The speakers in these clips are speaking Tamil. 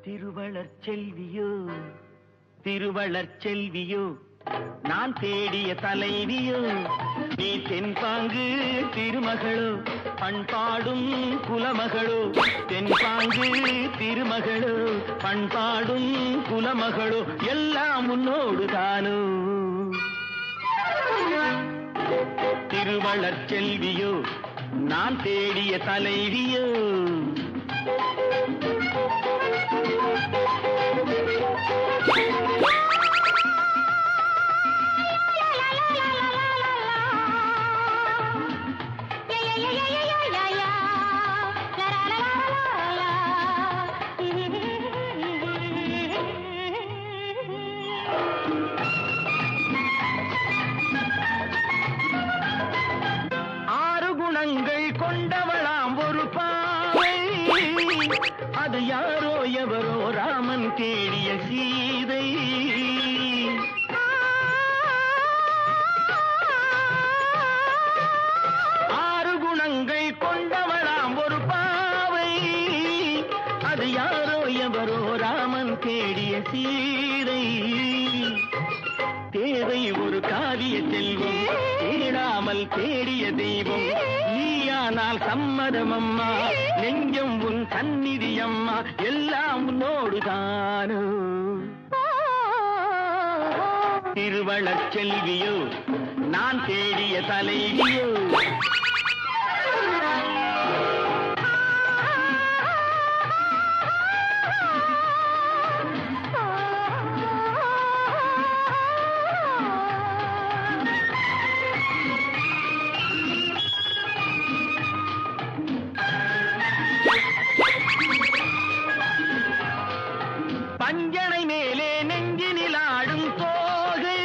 திருவளர் செல்வியோ திருவளர் செல்வியோ நான் தேடிய தலைவியோ நீ தென்பாங்கு திருமகளோ பண்பாடும் குலமகளோ தென்பாங்கு திருமகளோ பண்பாடும் குலமகளோ எல்லாம் உன்னோடு தானோ திருவளர் செல்வியோ நான் தேடிய தலைவியோ கொண்டவளாம் ஒரு பாவை அது யாரோ எவரோ ராமன் தேடிய சீதை ஆறு குணங்கள் கொண்டவளாம் ஒரு பாவை அது யாரோ எவரோ ராமன் தேடிய சீதை தேவை ஒரு காவிய செல்வம் தேடாமல் தேடிய தெய்வம் நீயானால் சம்மதம் அம்மா நெஞ்சம் உன் சந்நிதி அம்மா எல்லாம் உன்னோடுதானோ திருவளர் செல்வியோ நான் தேடிய தலைவியோ பஞ்சனை மேலே நெஞ்சினில் ஆடும் தோகை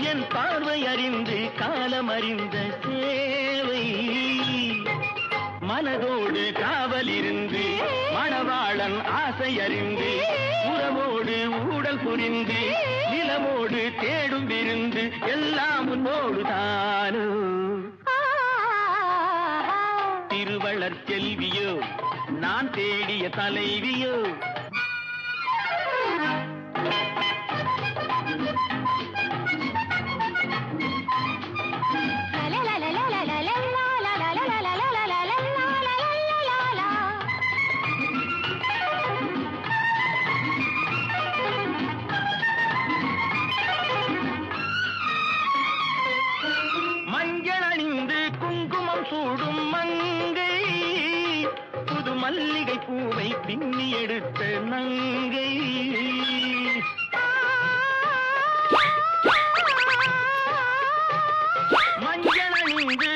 என் பார்வை அறிந்து காலம் அறிந்த சேவை மனதோடு காவல் இருந்து மணவாளன் ஆசை அறிந்து உறவோடு ஊடல் புரிந்து நிலமோடு தேடும் விருந்து எல்லாம் உன்னோடு தானோ திருவளர் செல்வியோ நான் தேடிய தலைவியோ மஞ்சள் அணிந்து குங்குமம் சூடும் மங்கை புது மல்லிகை பூவை பின்னி எடுத்த நங்கை மஞ்சள் அணிந்து